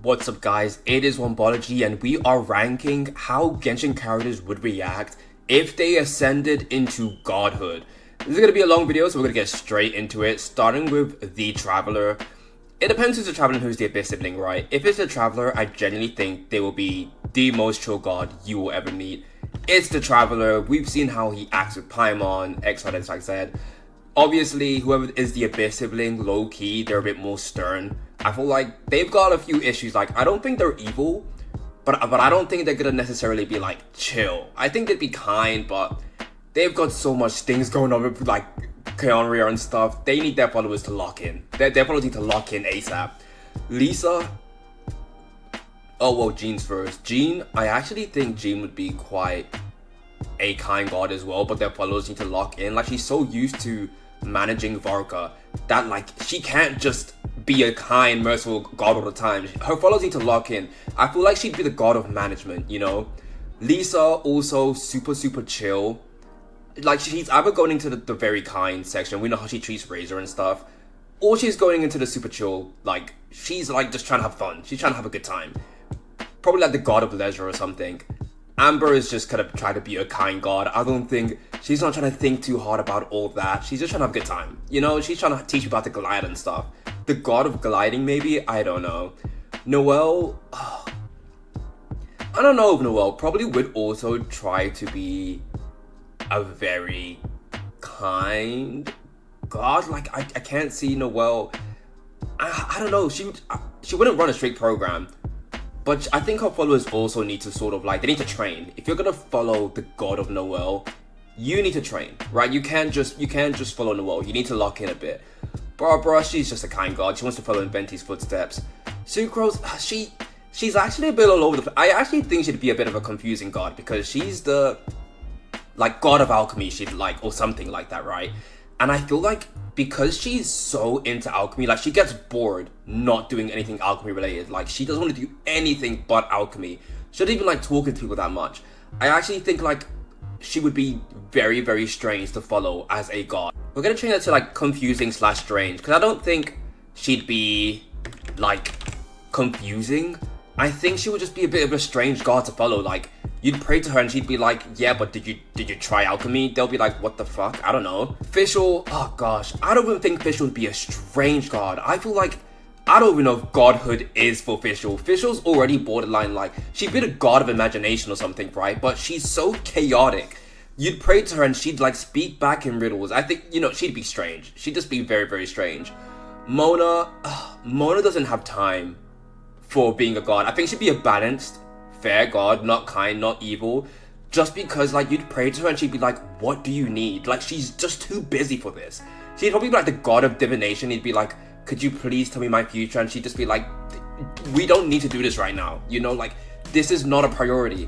What's up guys, it is Wombology and we are ranking how Genshin characters would react if they ascended into Godhood. This is going to be a long video, so we're going to get straight into it, starting with the Traveler. It depends who's the Traveler and who's the Abyss sibling, right? If it's the Traveler, I genuinely think they will be the most chill god you will ever meet. It's the Traveler. We've seen how he acts with Paimon, XYZ. Obviously, whoever is the Abyss sibling, low-key, they're a bit more stern. I feel like they've got a few issues. Like, I don't think they're evil, but I don't think they're gonna necessarily be, like, chill. I think they'd be kind, but they've got so much things going on with, like, Keonria and stuff. They need their followers to lock in. Their followers need to lock in ASAP. Lisa... Oh, well, Jean's first. Jean, I actually think Jean would be quite a kind god as well, but their followers need to lock in. Like, she's so used to managing Varka that, like, she can't just be a kind, merciful god all the time. Her followers need to lock in. I feel like she'd be the god of management, you know? Lisa, also super chill. Like, she's either going into the very kind section, we know how she treats Razor and stuff, or she's going into the super chill, like, she's, like, just trying to have fun. She's trying to have a good time. Probably like the god of leisure or something. Amber is just kind of trying to be a kind god. I don't think, she's not trying to think too hard about all that. She's just trying to have a good time. You know, she's trying to teach you about the glide and stuff. The god of gliding, maybe? I don't know. Noelle, I don't know if Noelle probably would also try to be a very kind god. Like, I can't see Noelle. I don't know. She wouldn't run a straight program. But I think her followers also need to sort of, like, they need to train. If you're gonna follow the god of Noelle, you need to train, right? You can't just follow Noelle. You need to lock in a bit. Barbara, she's just a kind god. She wants to follow in Venti's footsteps. Sucrose, she's actually a bit all over the... I actually think she'd be a bit of a confusing god because she's the, like, god of alchemy, she'd like, or something like that, right? And I feel like because she's so into alchemy, like, she gets bored not doing anything alchemy related. Like, she doesn't want to do anything but alchemy. She doesn't even like talking to people that much. I actually think, like, she would be very strange to follow as a god. We're gonna change that to, like, confusing / strange, because I don't think she'd be, like, confusing. I think she would just be a bit of a strange god to follow. Like, you'd pray to her and she'd be like, yeah, but did you try alchemy? They'll be like, what the fuck? I don't know. Fischl, oh gosh, I don't even think Fischl would be a strange god. I feel like, I don't even know if godhood is for Fischl. Fischl's already borderline, like, she'd be the god of imagination or something, right? But she's so chaotic. You'd pray to her and she'd, like, speak back in riddles. I think, you know, she'd be strange. She'd just be very strange. Mona doesn't have time for being a god. I think she'd be a balanced, fair god, not kind, not evil, just because, like, you'd pray to her and she'd be like, what do you need? Like, she's just too busy for this. She'd probably be like the god of divination. He'd be like, could you please tell me my future? And she'd just be like, we don't need to do this right now, you know, like, this is not a priority.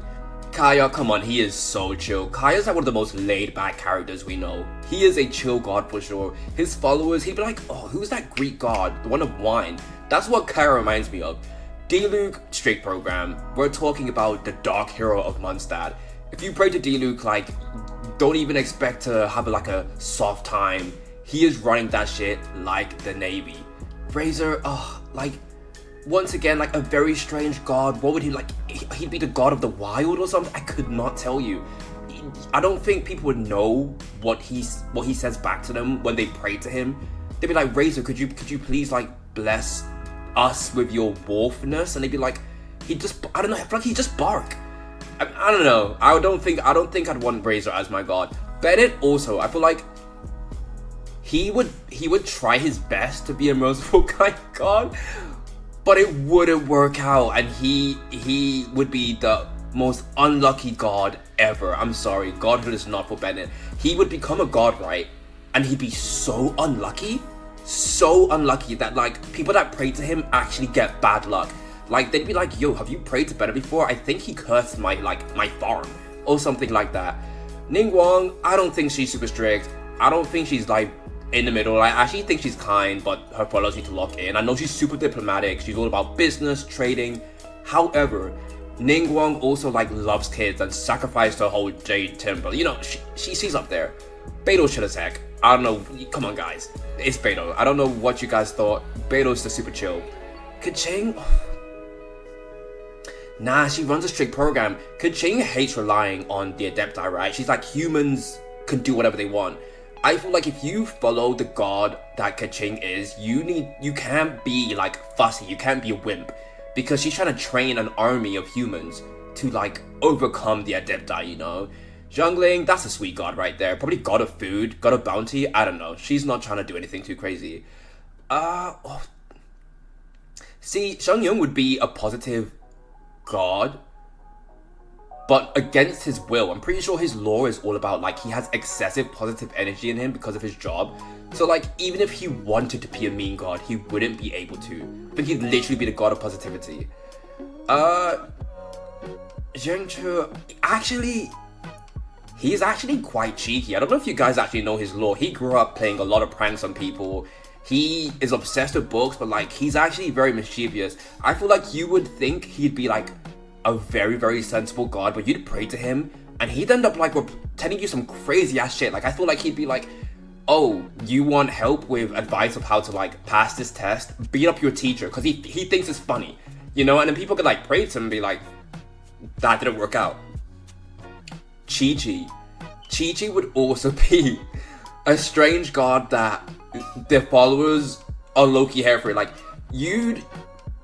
Kaya, come on, he is so chill. Kaya's like one of the most laid-back characters we know. He is a chill god for sure. His followers, he'd be like, oh, who's that Greek god, the one of wine? That's what Kaya reminds me of. Diluc, straight program. We're talking about the dark hero of Mondstadt. If you pray to Diluc, like, don't even expect to have, like, a soft time. He is running that shit like the Navy. Razor, like, once again, like, a very strange god. What would he, like, he'd be the god of the wild or something? I could not tell you. I don't think people would know what he says back to them when they pray to him. They'd be like, Razor, could you please, like, bless us with your wolfness? And they'd be like, I don't know, I feel like he'd just bark. I don't know. I don't think I'd want Razor as my god. Bennett also, I feel like he would try his best to be a merciful kind god, but it wouldn't work out, and he would be the most unlucky god ever. I'm sorry, godhood is not for Bennett. He would become a god, right? And he'd be so unlucky that, like, people that pray to him actually get bad luck. Like, they'd be like, yo, have you prayed to Bennett before? I think he cursed my farm, or something like that. Ningguang, I don't think she's super strict. I don't think she's, like, in the middle. I actually think she's kind, but her followers need to lock in. I know she's super diplomatic. She's all about business, trading. However, Ningguang also, like, loves kids and sacrificed her whole Jade Temple. You know, she's up there. Beidou should attack. I don't know. Come on, guys. It's Beidou. I don't know what you guys thought. Beidou's the super chill. Keqing, Nah, she runs a strict program. Kaching hates relying on the Adepti, right? She's like, humans can do whatever they want. I feel like if you follow the god that Kaching is, you can't be like fussy, you can't be a wimp. Because she's trying to train an army of humans to like overcome the Adepti, you know? Zhongling, that's a sweet god right there. Probably god of food, god of bounty, I don't know. She's not trying to do anything too crazy. See, Xiangyun would be a positive god, but against his will. I'm pretty sure his lore is all about like he has excessive positive energy in him because of his job. So like even if he wanted to be a mean god, he wouldn't be able to. I think he'd literally be the god of positivity. Zhengchu, actually, he's actually quite cheeky. I don't know if you guys actually know his lore. He grew up playing a lot of pranks on people. He is obsessed with books, but like he's actually very mischievous. I feel like you would think he'd be like a very, very sensible god, but you'd pray to him and he'd end up like telling you some crazy ass shit. Like I feel like he'd be like, oh, you want help with advice of how to like pass this test? Beat up your teacher, because he thinks it's funny, you know? And then people could like pray to him and be like, that didn't work out. Chi would also be a strange god that their followers are low-key here for it. Like, you'd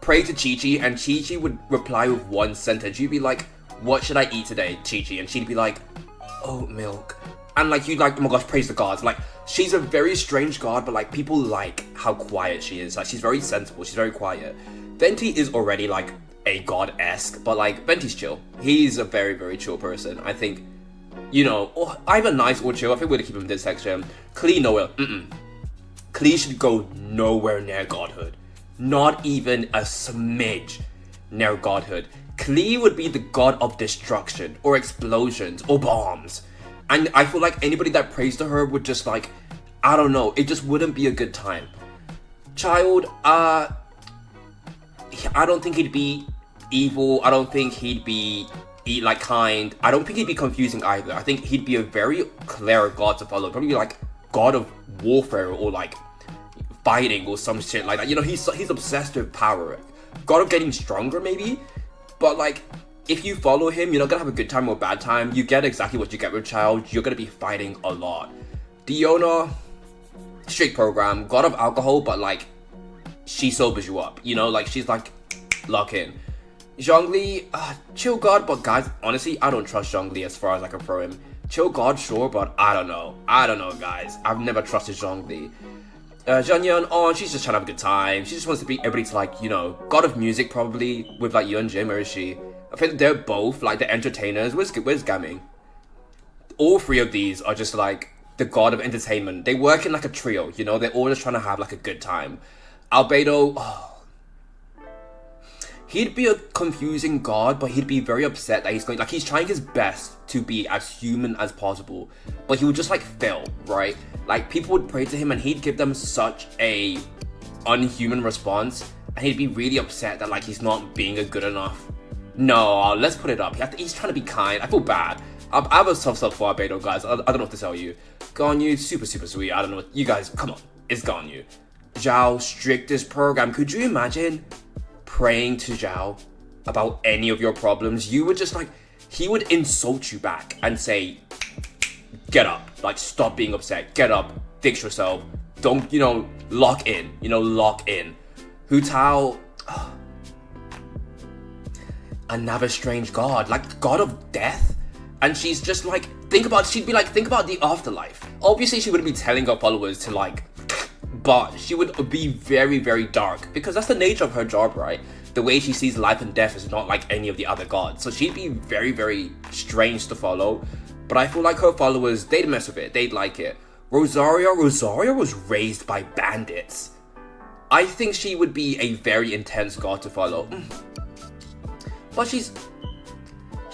pray to Chi and Chi would reply with one sentence. You'd be like, what should I eat today, Chi? And she'd be like, oat milk. And like, you'd like, oh my gosh, praise the gods. Like, she's a very strange god, but like, people like how quiet she is. Like, she's very sensible, she's very quiet. Venti is already like a god-esque, but like, Venti's chill. He's a very, very chill person. I think, you know, either nice or chill. I think we're gonna keep him in this section. Klee, nowhere. Klee should go nowhere near Godhood. Not even a smidge near Godhood. Klee would be the god of destruction, or explosions, or bombs. And I feel like anybody that prays to her would just like, I don't know, it just wouldn't be a good time. Child, I don't think he'd be evil. I don't think he'd be like kind. I don't think he'd be confusing either. I think he'd be a very clear god to follow. Probably like god of warfare or like fighting or some shit like that. You know, he's obsessed with power. God of getting stronger maybe. But like, if you follow him, you're not gonna have a good time or a bad time. You get exactly what you get with Child. You're gonna be fighting a lot. Diona, strict program, god of alcohol, but like, she sobers you up. You know, like she's like, lock in. Zhongli, chill god, but guys, honestly, I don't trust Zhongli as far as I can throw him. Chill god, sure, but I don't know. I don't know, guys. I've never trusted Zhongli. Zhanyun, oh, she's just trying to have a good time. She just wants to be everybody to like, you know, god of music probably with like Yun Jim, or is she? I think they're both like the entertainers. Where's Gaming? All three of these are just like the god of entertainment. They work in like a trio, you know? They're all just trying to have like a good time. Albedo, he'd be a confusing god, but he'd be very upset that he's trying his best to be as human as possible, but he would just like fail, right? Like people would pray to him and he'd give them such a unhuman response, and he'd be really upset that like he's not being a good enough. No, let's put it up. He's trying to be kind. I feel bad. I have a soft spot for Albedo, guys. I don't know what to tell you. Ganyu, super sweet. I don't know what you guys, come on, it's Ganyu. Zhao, strictest program. Could you imagine praying to Zhao about any of your problems? You would just like, he would insult you back and say, get up, like stop being upset, get up, fix yourself, don't, you know, lock in. Hu Tao, another strange god, like god of death. And she's just like, think about the afterlife. Obviously she wouldn't be telling her followers to like, but she would be very, very dark, because that's the nature of her job, right? The way she sees life and death is not like any of the other gods. So she'd be very, very strange to follow. But I feel like her followers, they'd mess with it. They'd like it. Rosaria was raised by bandits. I think she would be a very intense god to follow. But she's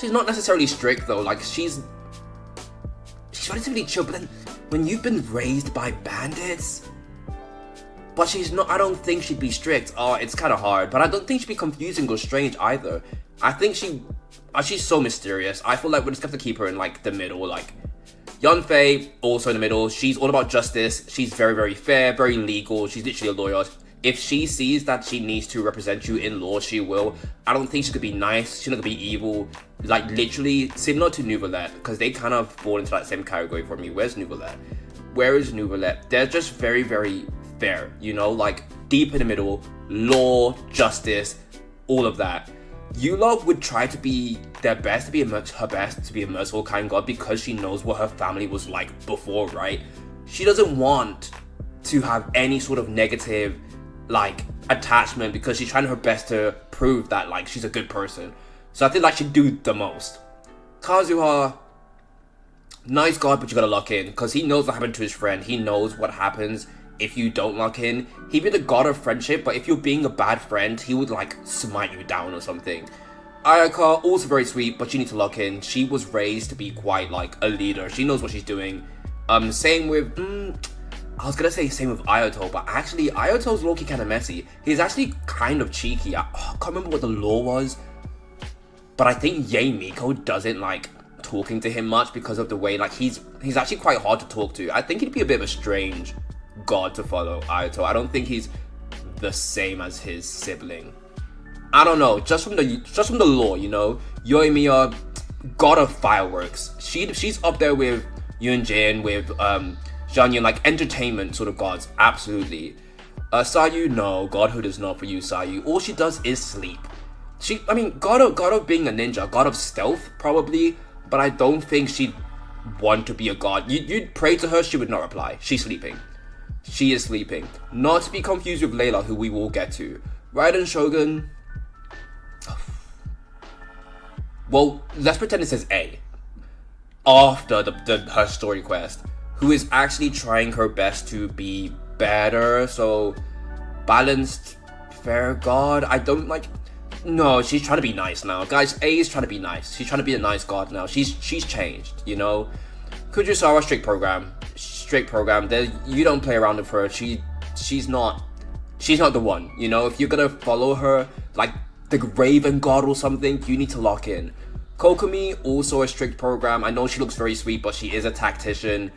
not necessarily strict though. Like she's relatively chill. But then when you've been raised by bandits, but she's not, I don't think she'd be strict. Oh, it's kind of hard. But I don't think she'd be confusing or strange either. I think she's so mysterious. I feel like we're just gonna have to keep her in like the middle. Like Yunfei, also in the middle. She's all about justice. She's very, very fair, very legal. She's literally a lawyer. If she sees that she needs to represent you in law, she will. I don't think she could be nice. She's not gonna be evil. Like, literally similar to Nouvellette, because they kind of fall into that same category for me. Where's Nouvellette? Where is Nouvellette? They're just very, very fair, you know, like deep in the middle, law, justice, all of that. Yulov would try to be her best to be a merciful, kind god because she knows what her family was like before, right? She doesn't want to have any sort of negative, like, attachment because she's trying her best to prove that, like, she's a good person. So I think, like, she'd do the most. Kazuha, nice god, but you gotta lock in because he knows what happened to his friend. He knows what happens if you don't lock in. He'd be the god of friendship, but if you're being a bad friend, he would, like, smite you down or something. Ayaka, also very sweet, but you need to lock in. She was raised to be quite, like, a leader. She knows what she's doing. Same with, I was gonna say same with Ayato, but actually, Ayato's low-key kind of messy. He's actually kind of cheeky. I can't remember what the law was, but I think Yae Miko doesn't like talking to him much because of the way, like, he's actually quite hard to talk to. I think he'd be a bit of a strange god to follow, Ayato. I don't think he's the same as his sibling. I don't know, just from the lore, you know, Yoimiya, god of fireworks. She's up there with Yunjin, with Zhang, like entertainment sort of gods, absolutely. Sayu, no, Godhood is not for you, Sayu. All she does is sleep. God of being a ninja, god of stealth, probably, but I don't think she'd want to be a god. You'd pray to her, she would not reply. She's sleeping. She is sleeping. Not to be confused with Layla, who we will get to. Raiden Shogun. Well, let's pretend it says A. After her story quest. Who is actually trying her best to be better. So, balanced, fair god. I don't like... No, she's trying to be nice now. Guys, A is trying to be nice. She's trying to be a nice god now. She's changed, you know? Kujisawa, strict program. You don't play around with her. She's not the one, you know? If you're gonna follow her, like the Raven God or something, you need to lock in. Kokomi, also a strict program. I know she looks very sweet, but she is a tactician.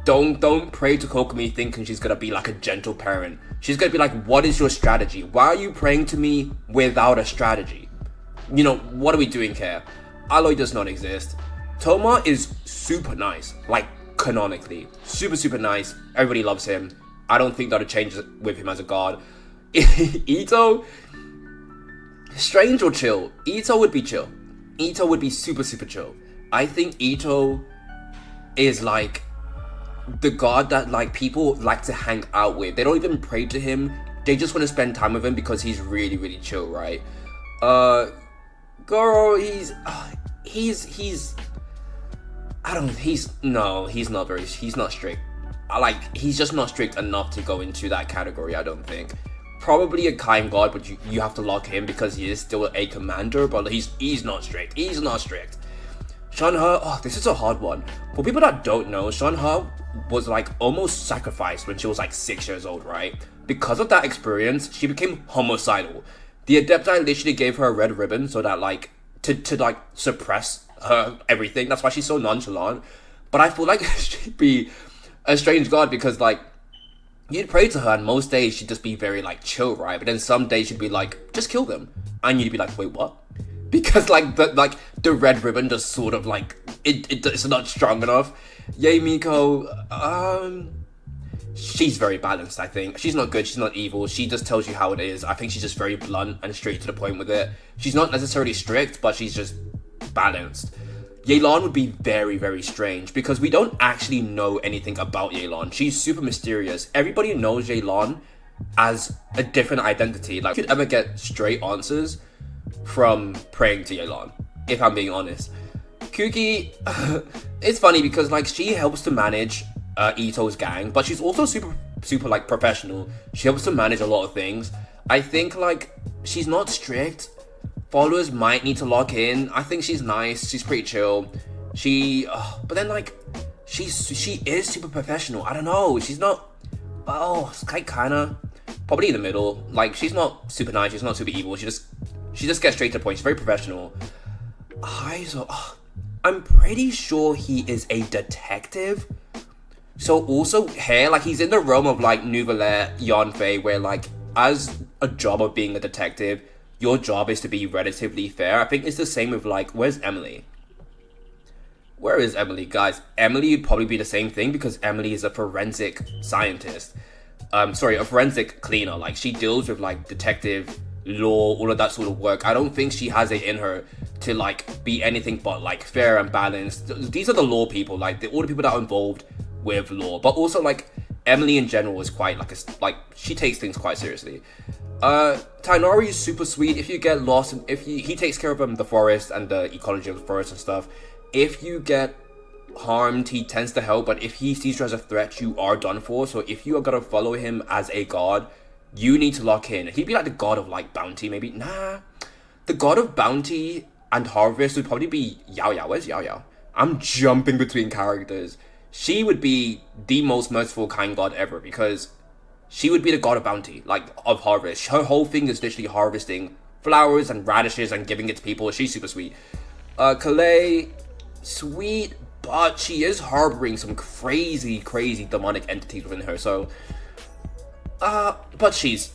Don't pray to Kokomi thinking she's gonna be like a gentle parent. She's gonna be like, what is your strategy? Why are you praying to me without a strategy? You know, what are we doing here? Aloy does not exist. Toma is super nice, like canonically. Super nice. Everybody loves him. I don't think that'll change with him as a god. Ito, strange or chill? Ito would be chill. Ito would be super chill. I think Ito is like the god that like people like to hang out with. They don't even pray to him. They just want to spend time with him because he's really chill, right? Goro, he's not strict. He's just not strict enough to go into that category, I don't think. Probably a kind god, but you have to lock him because he is still a commander, but he's not strict. He's not strict. Shanhe, this is a hard one. For people that don't know, Shanhe was like almost sacrificed when she was like 6 years old, right? Because of that experience, she became homicidal. The Adepti literally gave her a red ribbon so that like to like suppress her everything. That's why she's so nonchalant. But I feel like she'd be a strange god because like you'd pray to her and most days she'd just be very like chill, right? But then some days she'd be like, just kill them. And you'd be like, wait, what? Because like the red ribbon just sort of like it's not strong enough. Yae Miko, she's very balanced, I think. She's not good, she's not evil, she just tells you how it is. I think she's just very blunt and straight to the point with it. She's not necessarily strict, but she's just balanced. Yelan would be very strange because we don't actually know anything about Yelan. She's super mysterious. Everybody knows Yelan as a different identity. Like, you could ever get straight answers from praying to Yelan, if I'm being honest. Kuki, it's funny because like she helps to manage Ito's gang, but she's also super like professional. She helps to manage a lot of things. I think like she's not strict. Followers might need to lock in. I think she's nice. She's pretty chill. But then like she is super professional. I don't know. She's not. Oh, it's kinda probably in the middle. Like she's not super nice. She's not super evil. She just gets straight to the point. She's very professional. I'm pretty sure he is a detective. So also here, like, he's in the realm of like Nouvelle Yonfei, where like as a job of being a detective, your job is to be relatively fair. I think it's the same with like, where's Emily? Where is Emily, guys? Emily would probably be the same thing because Emily is a forensic scientist. Sorry, a forensic cleaner. Like, she deals with like detective, law, all of that sort of work. I don't think she has it in her to like be anything but like fair and balanced. These are the law people, like all the people that are involved with law. But also like Emily in general is quite like she takes things quite seriously. Tainari is super sweet. If you get lost, he takes care of the forest and the ecology of the forest and stuff. If you get harmed, he tends to help, but if he sees you as a threat, you are done for. So if you are gonna follow him as a god, you need to lock in. He'd be like the god of like bounty, maybe. Nah, the god of bounty and harvest would probably be Yao Yao. Where's Yao Yao? I'm jumping between characters. She would be the most merciful kind god ever because she would be the god of bounty, like of harvest. Her whole thing is literally harvesting flowers and radishes and giving it to people. She's super sweet. Calais, sweet, but she is harboring some crazy demonic entities within her. So, but she's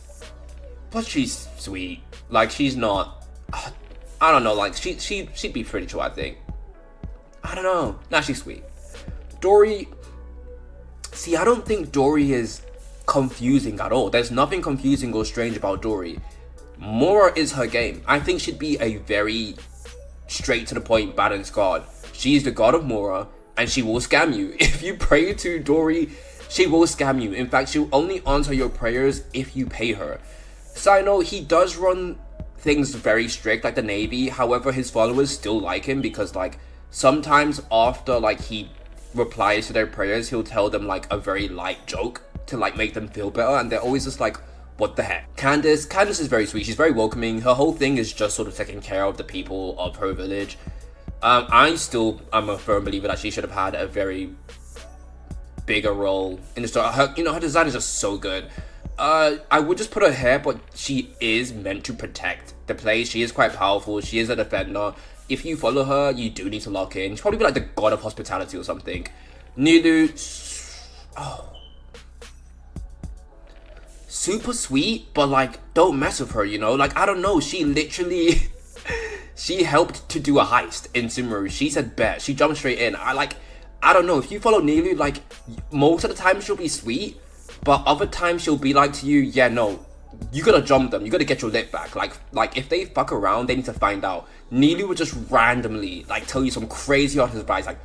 sweet. Like, she's not. I don't know. Like, she'd be pretty chill, I think. I don't know. Nah, she's sweet. Dory. See, I don't think Dory is confusing at all. There's nothing confusing or strange about Dory. Mora is her game. I think she'd be a very straight to the point, balanced god. She's the god of Mora, and she will scam you. If you pray to Dory, she will scam you. In fact, she'll only answer your prayers if you pay her. Side note, he does run things very strict, like the Navy. However, his followers still like him because, like, sometimes after, like, he replies to their prayers, he'll tell them, like, a very light joke to, like, make them feel better, and they're always just like, what the heck? Candace is very sweet. She's very welcoming. Her whole thing is just sort of taking care of the people of her village. I still am a firm believer that she should have had a very bigger role in the story. Her design is just so good. I would just put her here, but she is meant to protect the place. She is quite powerful. She is a defender. If you follow her, you do need to lock in. She's probably be like the god of hospitality or something. Nilu, super sweet, but like, don't mess with her, you know? Like, I don't know, she literally she helped to do a heist in Sumeru. She said bet. She jumped straight in. I don't know, if you follow Nilu, like, most of the time she'll be sweet, but other times she'll be like to you, yeah, no, you gotta jump them, you gotta get your lip back. Like if they fuck around, they need to find out. Nilu would just randomly like tell you some crazy ass advice. Like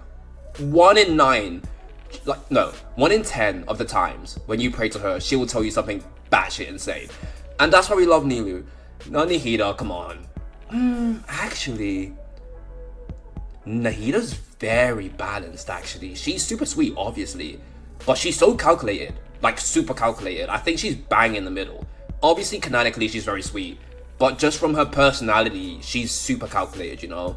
1 in 9, like no, 1 in 10 of the times when you pray to her, she will tell you something batshit insane. And that's why we love Nilu. Nahida, come on. Actually, Nahida's very balanced, actually. She's super sweet, obviously, but she's so calculated, like super calculated. I think she's bang in the middle. Obviously, canonically, she's very sweet, but just from her personality, she's super calculated, you know?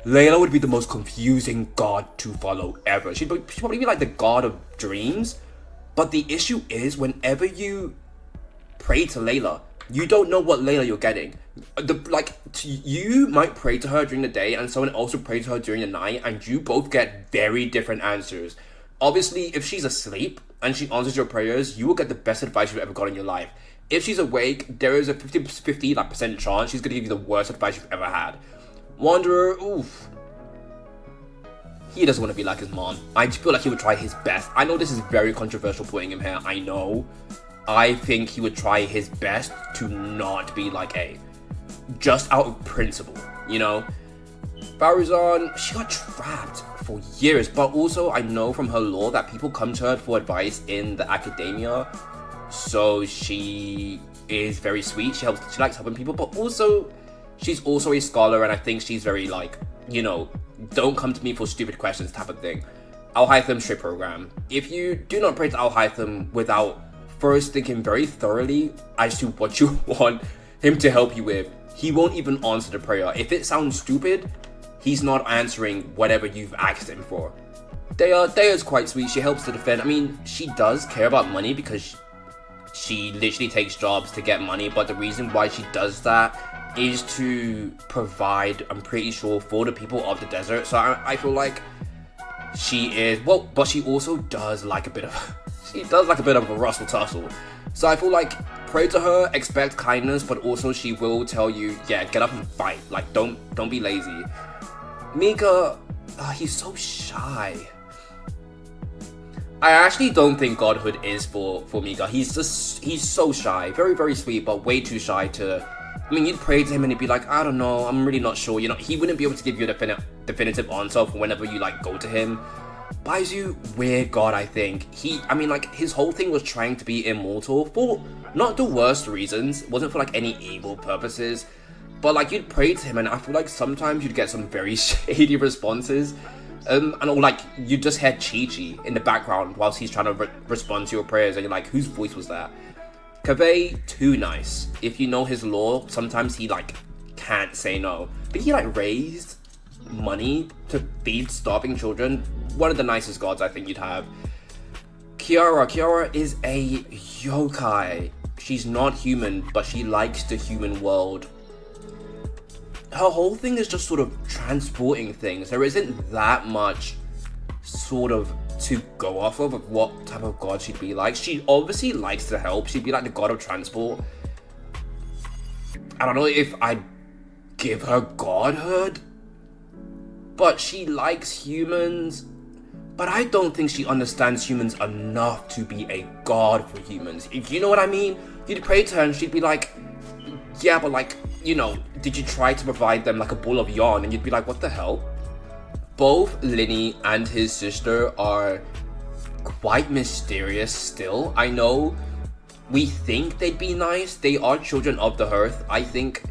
Layla would be the most confusing god to follow ever. She'd probably be like the god of dreams, but the issue is whenever you pray to Layla, you don't know what Layla you're getting. You might pray to her during the day and someone else will pray to her during the night, and you both get very different answers. Obviously, if she's asleep and she answers your prayers, you will get the best advice you've ever got in your life. If she's awake, there is a 50% chance she's gonna give you the worst advice you've ever had. Wanderer, oof. He doesn't want to be like his mom. I feel like he would try his best. I know this is very controversial putting him here, I know. I think he would try his best to not be like A. Just out of principle, you know? Barizon, she got trapped for years, but also I know from her lore that people come to her for advice in the academia. So she is very sweet. She likes helping people, but also she's also a scholar, and I think she's very like, you know, don't come to me for stupid questions type of thing. Al-Hytham straight program. If you do not pray to Al-Hytham without first thinking very thoroughly as to what you want him to help you with, he won't even answer the prayer. If it sounds stupid, he's not answering whatever you've asked him for. Dea's quite sweet. She helps to defend. I mean, she does care about money because she literally takes jobs to get money, but the reason why she does that is to provide, I'm pretty sure, for the people of the desert. So I feel like She is, well, but she also does like a bit of, she does like a bit of a rustle tussle. So I feel like, pray to her, expect kindness, but also she will tell you, yeah, get up and fight. Like, don't be lazy. Mika, he's so shy. I actually don't think Godhood is for Mika. He's so shy. Very, very sweet, but way too shy to... I mean, you'd pray to him and he'd be like, I don't know, I'm really not sure. You know, he wouldn't be able to give you a definitive answer for whenever you, like, go to him. Baizu, weird god, I think. I mean, like, his whole thing was trying to be immortal for not the worst reasons. It wasn't for, like, any evil purposes. But, like, you'd pray to him and I feel like sometimes you'd get some very shady responses. And like, you just hear Chi-Chi in the background whilst he's trying to respond to your prayers, and you're like, whose voice was that? Kaveh, too nice. If you know his lore, sometimes he, like, can't say no. But he, like, raised money to feed starving children. One of the nicest gods I think you'd have. Kiara is a yokai. She's not human, but she likes the human world. Her whole thing is just sort of transporting things. There isn't that much sort of to go off of what type of god she'd be like. She obviously likes to help. She'd be like the god of transport. I don't know if I'd give her godhood, but she likes humans. But I don't think she understands humans enough to be a god for humans. If you know what I mean? You'd pray to her and she'd be like, yeah, but like, you know, did you try to provide them like a bowl of yarn? And you'd be like, what the hell? Both Linny and his sister are quite mysterious still. I know we think they'd be nice. They are children of the hearth. I think,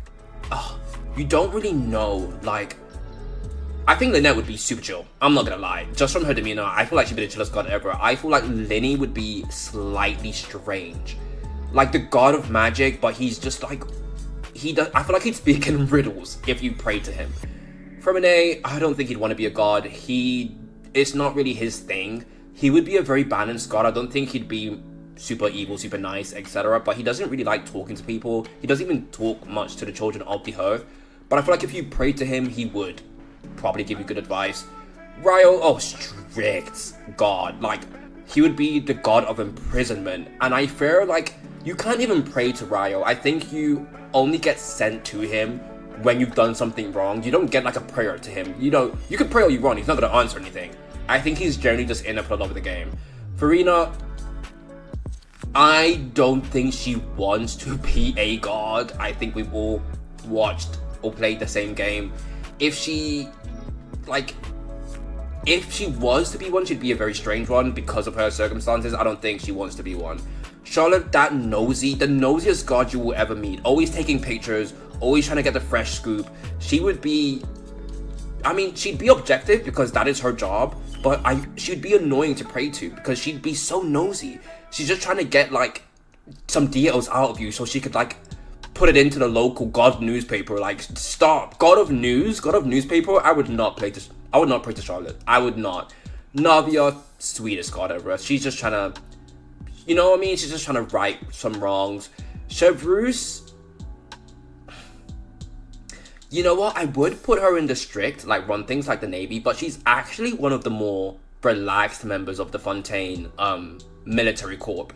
you don't really know. Like, I think Lynette would be super chill. I'm not gonna lie. Just from her demeanor, I feel like she'd be the chillest god ever. I feel like Linny would be slightly strange. Like the god of magic, but he's just like, I feel like he'd speak in riddles if you pray to him. Fermine, I don't think he'd want to be a god. It's not really his thing. He would be a very balanced god. I don't think he'd be super evil, super nice, etc. But he doesn't really like talking to people. He doesn't even talk much to the children of the hearth. But I feel like if you prayed to him, he would probably give you good advice. Ryo, strict god. Like, he would be the god of imprisonment. And I feel like you can't even pray to Ryo. I think you only get sent to him when you've done something wrong. You don't get like a prayer to him. You know, you can pray all you want, he's not going to answer anything. I think he's generally just in it for the love of the game. Farina, I don't think she wants to be a god. I think we've all watched or played the same game. If she was to be one, she'd be a very strange one because of her circumstances. I don't think she wants to be one. Charlotte, that nosy, the nosiest god you will ever meet. Always taking pictures, always trying to get the fresh scoop. She would be, I mean, she'd be objective because that is her job, but she'd be annoying to pray to because she'd be so nosy. She's just trying to get like some details out of you so she could like put it into the local god newspaper. Like, stop. God of newspaper. I would not pray to Charlotte. I would not. Navia, sweetest god ever. She's just trying to, you know what I mean? She's just trying to right some wrongs. Chevreuse, you know what? I would put her in the strict, like run things like the Navy, but she's actually one of the more relaxed members of the Fontaine military corps.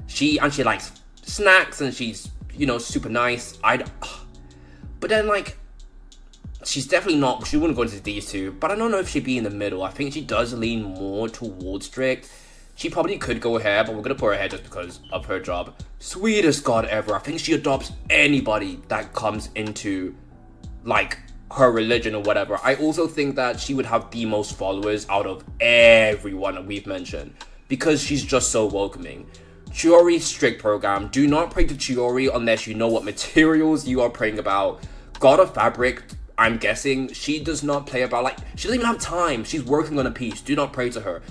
She likes snacks and she's, you know, super nice. But then like, she's definitely not, she wouldn't go into these two, but I don't know if she'd be in the middle. I think she does lean more towards strict. She probably could go here, but we're gonna put her here just because of her job. Sweetest god ever. I think she adopts anybody that comes into like her religion or whatever. I also think that she would have the most followers out of everyone that we've mentioned because she's just so welcoming. Chiori, strict program. Do not pray to Chiori unless you know what materials you are praying about. God of fabric, I'm guessing. She does not play about, like, she doesn't even have time. She's working on a piece. Do not pray to her.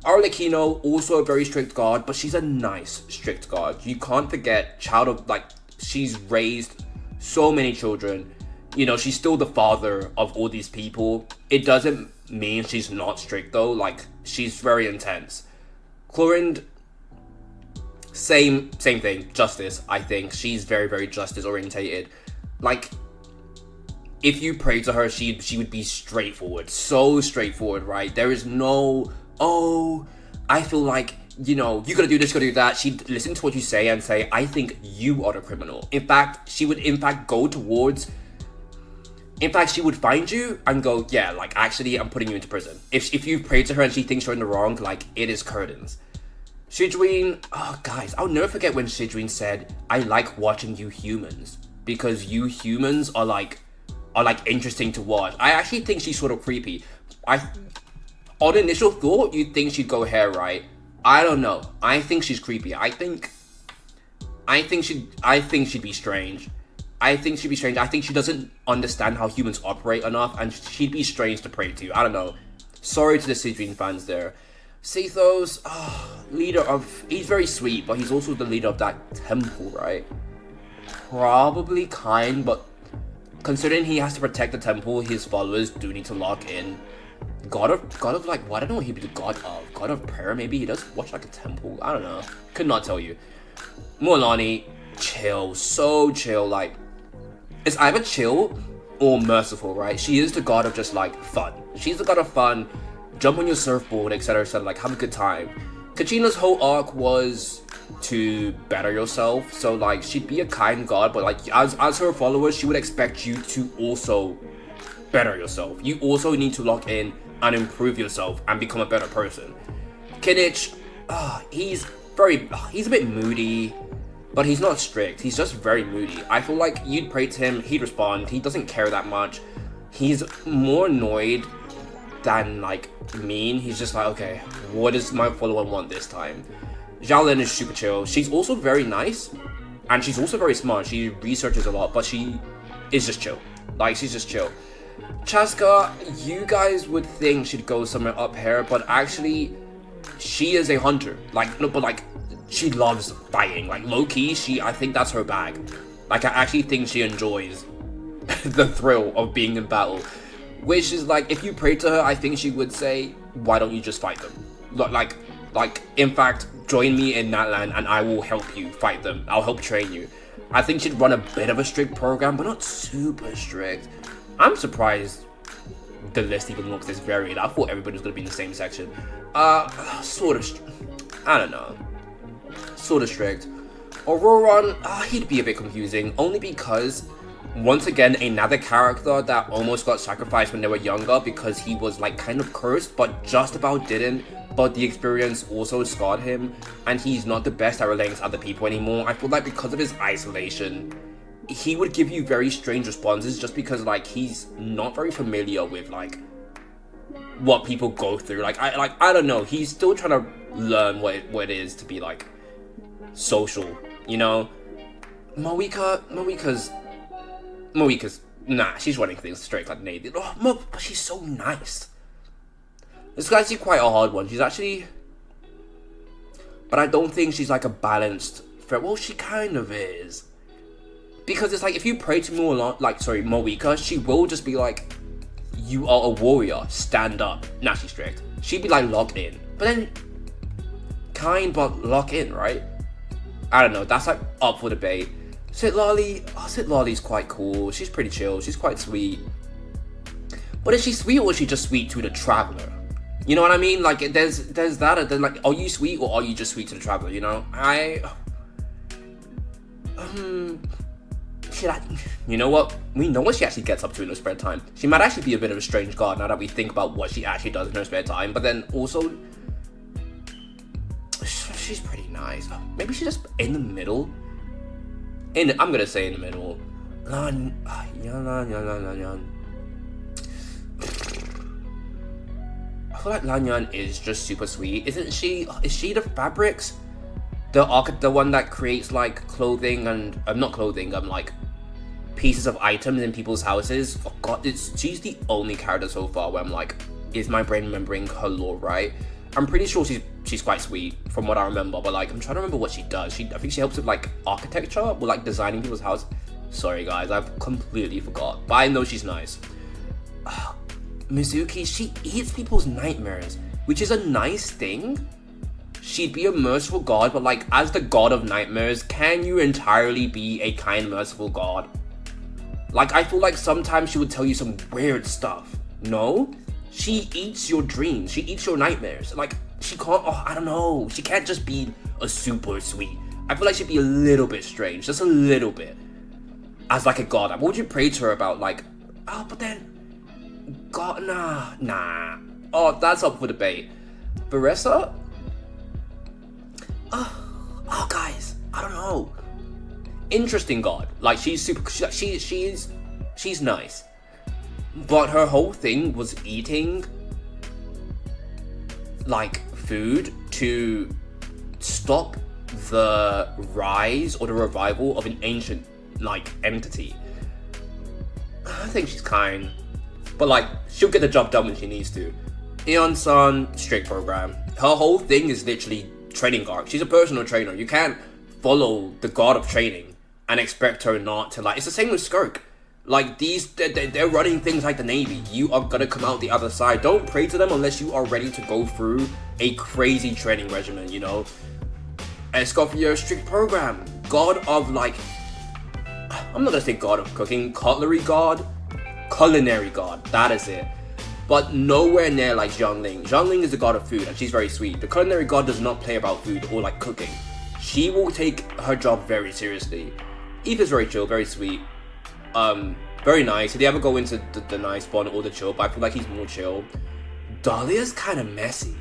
Arlecchino, also a very strict god, but she's a nice strict god. You can't forget, child of, like, she's raised so many children. You know, she's still the father of all these people. It doesn't mean she's not strict, though. Like, she's very intense. Chlorind, same thing. Justice, I think. She's very, very justice orientated. Like, if you pray to her, she would be straightforward, so straightforward, right? There is no, oh, I feel like, you know, you gotta do this, you gotta do that. She'd listen to what you say and say, I think you are the criminal. In fact, she would go towards, she would find you and go, yeah, like, actually, I'm putting you into prison. If you pray to her and she thinks you're in the wrong, like, it is curtains. Shidreen, oh, guys, I'll never forget when Shidreen said, I like watching you humans. Because you humans are interesting to watch. I actually think she's sort of creepy. On initial thought, you'd think she'd go hair right. I don't know. I think she's creepy. I think she'd be strange. I think she doesn't understand how humans operate enough, and she'd be strange to pray to. I don't know. Sorry to the Sidrine fans there. Sethos, he's very sweet, but he's also the leader of that temple, right? Probably kind, but considering he has to protect the temple, his followers do need to lock in. God of like, well, I don't know what he'd be the god of prayer, maybe? He does watch like a temple, I don't know. Could not tell you. Mualani, chill, so chill, like, it's either chill or merciful, right? She is the god of just like fun. She's the god of fun, jump on your surfboard, etc., like have a good time. Kachina's whole arc was to better yourself, so like she'd be a kind god, but like as her followers, she would expect you to also better yourself. You also need to lock in and improve yourself and become a better person. Kinich, he's a bit moody, but he's not strict. He's just very moody. I feel like you'd pray to him, he'd respond. He doesn't care that much. He's more annoyed than like mean. He's just like, okay, what does my follower want this time? Xiaolin is super chill. She's also very nice, and she's also very smart. She researches a lot, but she is just chill. Like, she's just chill. Chaska, you guys would think she'd go somewhere up here, but actually, she is a hunter. Like, no, but like, she loves fighting. Like, low-key, I think that's her bag. Like, I actually think she enjoys the thrill of being in battle. Which is like, if you pray to her, I think she would say, why don't you just fight them? Like, in fact, join me in Natlan and I will help you fight them. I'll help train you. I think she'd run a bit of a strict program, but not super strict. I'm surprised the list even looks this varied. I thought everybody was going to be in the same section. Sort of, I don't know. Sort of strict. Auroron, he'd be a bit confusing, only because, once again, another character that almost got sacrificed when they were younger because he was like kind of cursed, but just about didn't. But the experience also scarred him, and he's not the best at relating to other people anymore. I feel like because of his isolation, he would give you very strange responses just because like he's not very familiar with like what people go through. Like I don't know. He's still trying to learn what it is to be like social, you know. Moika's nah. She's running things straight like Nate. Oh, but she's so nice. This is actually quite a hard one. She's actually... But I don't think she's like a balanced... Well, she kind of is. Because it's like, if you pray to Moika, she will just be like, you are a warrior, stand up. Nah, she's strict. She'd be like, lock in. But then, kind but lock in, right? I don't know, that's like up for debate. Sitlali's quite cool. She's pretty chill, she's quite sweet. But is she sweet or is she just sweet to the traveler? You know what I mean? Like, there's that, and then like, are you sweet or are you just sweet to the traveler, you know? You know what? We know what she actually gets up to in her spare time. She might actually be a bit of a strange god now that we think about what she actually does in her spare time, but then also, she's pretty nice. Maybe she's just in the middle. I'm gonna say in the middle. I feel like Lanyan is just super sweet. Isn't she? Is she the fabrics? The one that creates like clothing and not clothing, like pieces of items in people's houses. Oh god, she's the only character so far where I'm like, is my brain remembering her lore right? I'm pretty sure she's quite sweet from what I remember, but like I'm trying to remember what she does. I think she helps with like architecture or like designing people's house. Sorry guys, I've completely forgot, but I know she's nice. Mizuki, she eats people's nightmares, which is a nice thing. She'd be a merciful god, but like, as the god of nightmares, can you entirely be a kind, merciful god? Like, I feel like sometimes she would tell you some weird stuff. No? She eats your dreams. She eats your nightmares. Like, she can't, I don't know. She can't just be a super sweet. I feel like she'd be a little bit strange. Just a little bit. As like a god. What would you pray to her about? Like, oh, but then... God, nah. Oh, that's up for debate. Barissa? Oh, guys. I don't know. Interesting god. Like, she's super... She's nice. But her whole thing was eating... like, food to stop the rise or the revival of an ancient, like, entity. I think she's kind. But, like, she'll get the job done when she needs to. Eon-san, strict program. Her whole thing is literally training arc. She's a personal trainer. You can't follow the god of training and expect her not to, like... It's the same with Skirk. Like, they're running things like the Navy. You are gonna come out the other side. Don't pray to them unless you are ready to go through a crazy training regimen, you know? Escoffier, strict program. God of, like... I'm not gonna say god of cooking. Cutlery god? Culinary god. That is it. But nowhere near like Zhangling. Zhangling is the god of food and she's very sweet. The culinary god does not play about food or like cooking. She will take her job very seriously. Eva's very chill, very sweet. Very nice. Did he ever go into the nice one or the chill? But I feel like he's more chill. Dahlia's kind of messy.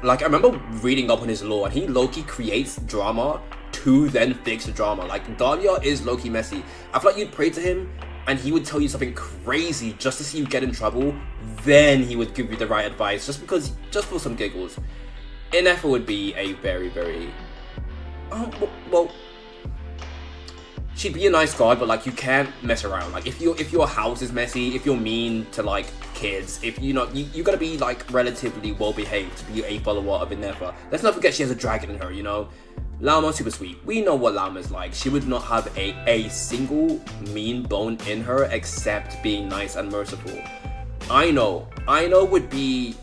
Like, I remember reading up on his lore, and he low-key creates drama to then fix the drama. Like, Dahlia is low-key messy. I feel like you'd pray to him, and he would tell you something crazy just to see you get in trouble. Then he would give you the right advice, just for some giggles. Inefa would be a very, very... well... She'd be a nice god, but like you can't mess around. Like if your house is messy, if you're mean to like kids, if you gotta be like relatively well behaved to be a follower of Inefa. Let's not forget she has a dragon in her, you know. Llama, super sweet. We know what Llama is like. She would not have a single mean bone in her except being nice and merciful. Aino would be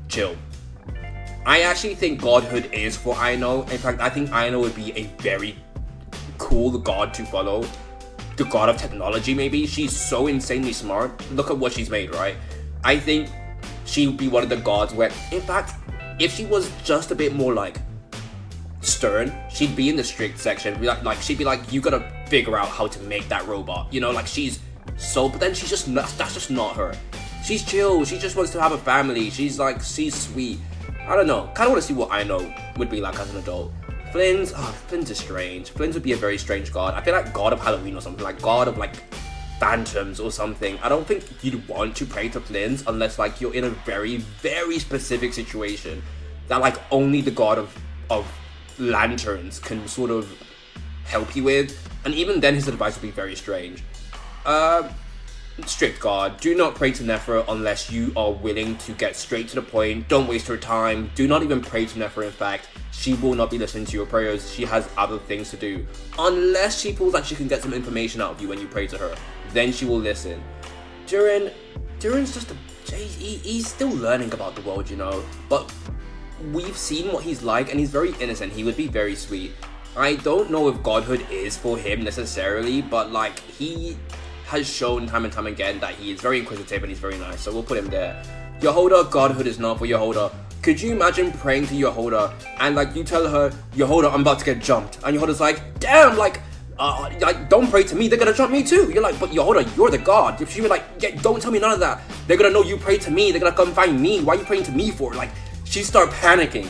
chill. I actually think Godhood is for Aino. In fact, I think Aino would be a very cool god to follow. The god of technology, maybe. She's so insanely smart. Look at what she's made, right? I think she would be one of the gods where, in fact, if she was just a bit more like stern, she'd be in the strict section. She'd be like, you gotta figure out how to make that robot, you know. Like, she's so, but then she's just not, that's just not her. She's chill. She just wants to have a family. She's sweet. I don't know. Kind of want to see what I know would be like as an adult. Flynn's is strange. Flynn's would be a very strange god. I feel like god of Halloween or something, like god of like phantoms or something. I don't think you'd want to pray to Flynn's unless like you're in a very, very specific situation that like only the god of lanterns can sort of help you with. And even then his advice would be very strange. Strict god. Do not pray to Nephra unless you are willing to get straight to the point. Don't waste your time. Do not even pray to Nephra, in fact. She will not be listening to your prayers. She has other things to do. Unless she feels like she can get some information out of you when you pray to her. Then she will listen. Durin's just he's still learning about the world, you know. But we've seen what he's like and he's very innocent. He would be very sweet. I don't know if Godhood is for him necessarily, but like he has shown time and time again that he is very inquisitive and he's very nice. So we'll put him there. Yehoda, Godhood is not for Yehoda. Could you imagine praying to Yehoda and like you tell her, Yehoda, I'm about to get jumped, and Yehoda's like, damn, like don't pray to me, they're gonna jump me too. You're like, but Yehoda, you're the god. If she be like, yeah, don't tell me none of that. They're gonna know you pray to me. They're gonna come find me. Why are you praying to me for? Like, she start panicking.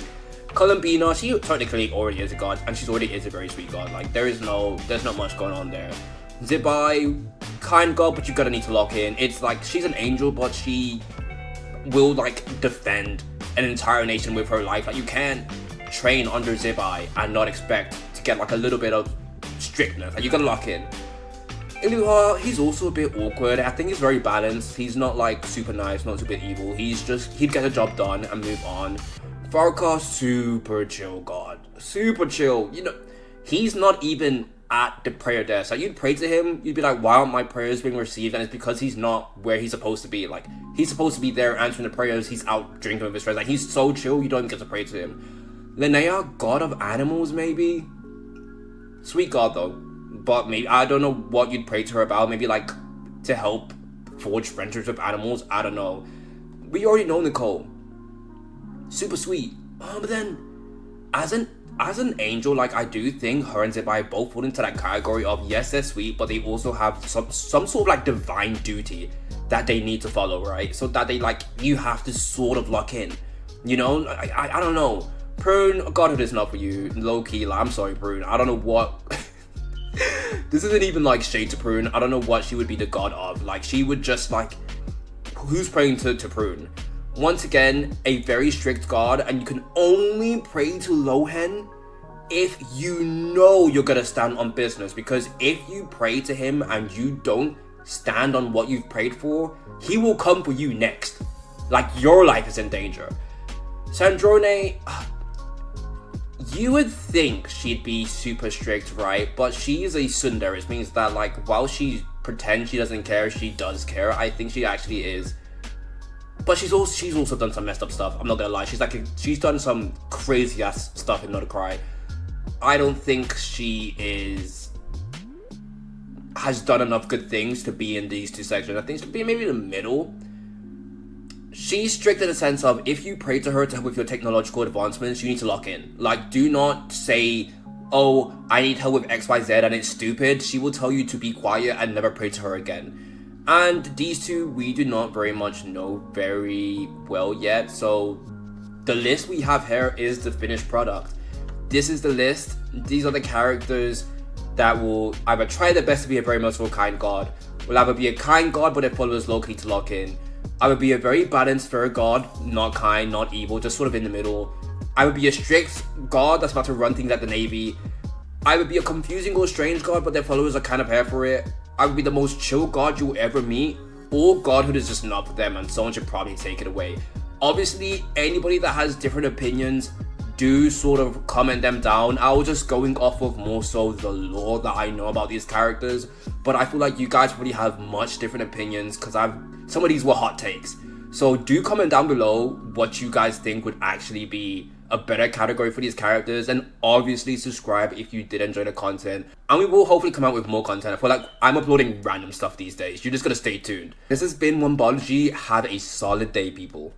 Columbina, she technically already is a god, and she already is a very sweet god. Like, there's not much going on there. Zibai, kind god, but you gotta need to lock in. It's like she's an angel, but she will like defend an entire nation with her life. Like, you can't train under Zibai and not expect to get like a little bit of strictness. Like, you gotta lock in. Iluha, he's also a bit awkward. I think he's very balanced. He's not like super nice, not super evil. He'd get the job done and move on. Farka, super chill god. Super chill. You know, he's not even at the prayer desk. Like, you'd pray to him, you'd be like, why aren't my prayers being received? And it's because he's not where he's supposed to be. Like, he's supposed to be there answering the prayers. He's out drinking with his friends. Like, he's so chill, you don't even get to pray to him. Linnea, god of animals, maybe? Sweet god, though. but maybe I don't know what you'd pray to her about. Maybe like to help forge friendships with animals. I don't know. We already know Nicole. Super sweet. But then as an angel, like I do think her and Zibai both fall into that category of yes, they're sweet, but they also have some sort of like divine duty that they need to follow, right? So that they like you have to sort of lock in. You know, I don't know. Prune, Godhood is not for you. Low key, like, I'm sorry, Prune. I don't know what. This isn't even like shade to Prune. I don't know what she would be the god of. Like, she would just like, who's praying to Prune? Once again, a very strict god, and you can only pray to Lohen if you know you're gonna stand on business. Because if you pray to him and you don't stand on what you've prayed for, he will come for you next. Like, your life is in danger. Sandrone, you would think she'd be super strict, right? But she is a tsundere, which means that, like, while she pretends she doesn't care, she does care. I think she actually is. But she's also done some messed up stuff. I'm not gonna lie. She's done some crazy ass stuff in Not a Cry. I don't think she has done enough good things to be in these two sections. I think she should be maybe in the middle. She's strict in the sense of if you pray to her to help with your technological advancements, you need to lock in. Like, do not say, oh, I need help with XYZ and it's stupid. She will tell you to be quiet and never pray to her again. And these two, we do not very much know very well yet. So the list we have here is the finished product. This is the list. These are the characters that will either try their best to be a very merciful, kind god, will either be a kind god but their followers locally to lock in. I would be a very balanced fair god, not kind, not evil, just sort of in the middle. I would be a strict god that's about to run things at the Navy. I would be a confusing or strange god, but their followers are kind of here for it. I would be the most chill god you'll ever meet, or Godhood is just not for them and someone should probably take it away. Obviously, anybody that has different opinions, do sort of comment them down. I was just going off of more so the lore that I know about these characters, but I feel like you guys probably have much different opinions because some of these were hot takes. So do comment down below what you guys think would actually be a better category for these characters, and obviously subscribe if you did enjoy the content, and we will hopefully come out with more content. I feel like I'm uploading random stuff these days. You're just gonna stay tuned. This has been Wombology. Have a solid day, people.